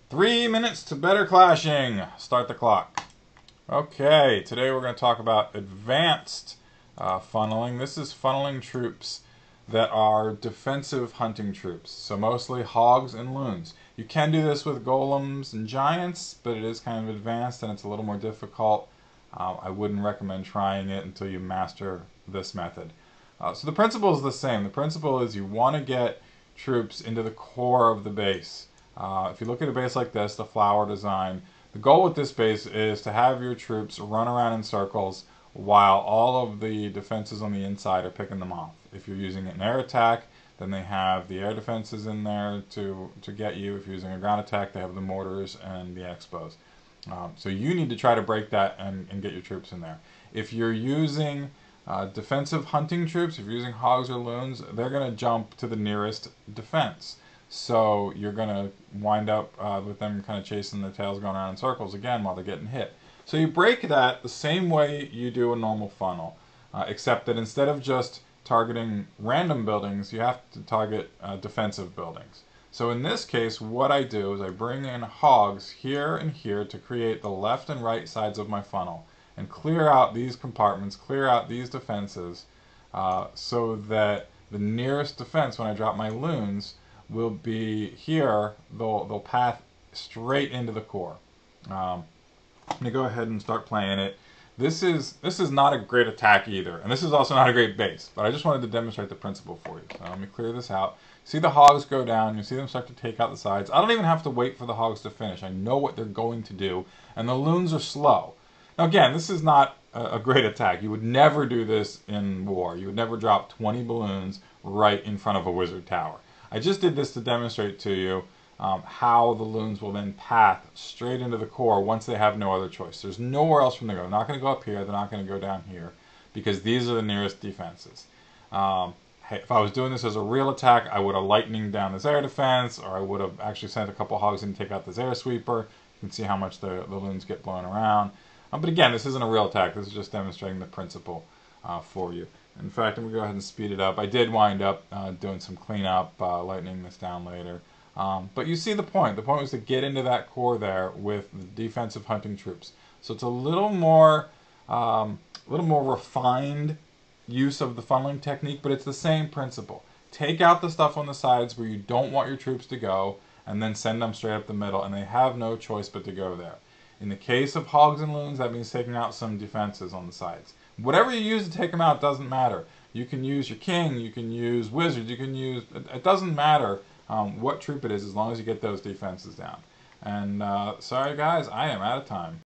3 minutes to better clashing. Start the clock. Okay, today we're going to talk about advanced funneling. This is funneling troops that are defensive hunting troops. So mostly hogs and loons. You can do this with golems and giants, but it is kind of advanced and it's a little more difficult. I wouldn't recommend trying it until you master this method. So the principle is the same. The principle is you want to get troops into the core of the base. If you look at a base like this, the flower design, the goal with this base is to have your troops run around in circles while all of the defenses on the inside are picking them off. If you're using an air attack, then they have the air defenses in there to get you. If you're using a ground attack, they have the mortars and the expos. So you need to try to break that and get your troops in there. If you're using defensive hunting troops, if you're using hogs or loons, they're going to jump to the nearest defense. So you're going to wind up with them kind of chasing their tails going around in circles again while they're getting hit. So you break that the same way you do a normal funnel, except that instead of just targeting random buildings, you have to target defensive buildings. So in this case, what I do is I bring in hogs here and here to create the left and right sides of my funnel and clear out these compartments, clear out these defenses, so that the nearest defense when I drop my loons will be here. They'll path straight into the core. I'm gonna go ahead and start playing it. This is not a great attack either, and this is also not a great base, but I just wanted to demonstrate the principle for you. So let me clear this out. See the hogs go down, you see them start to take out the sides. I don't even have to wait for the hogs to finish. I know what they're going to do, and the loons are slow. Now again, this is not a great attack. You would never do this in war. You would never drop 20 balloons right in front of a wizard tower. I just did this to demonstrate to you how the loons will then path straight into the core once they have no other choice. There's nowhere else for them to go. They're not going to go up here. They're not going to go down here because these are the nearest defenses. If I was doing this as a real attack, I would have lightning down this air defense, or I would have actually sent a couple hogs in to take out this air sweeper. You can see how much the loons get blown around. But again, this isn't a real attack. This is just demonstrating the principle for you. In fact, I'm going to go ahead and speed it up. I did wind up doing some cleanup, lightening this down later. But you see the point. The point was to get into that core there with the defensive hunting troops. So it's a little more refined use of the funneling technique, but it's the same principle. Take out the stuff on the sides where you don't want your troops to go, and then send them straight up the middle, and they have no choice but to go there. In the case of hogs and loons, that means taking out some defenses on the sides. Whatever you use to take them out doesn't matter. You can use your king, you can use wizards, you can use... It doesn't matter what troop it is as long as you get those defenses down. And sorry guys, I am out of time.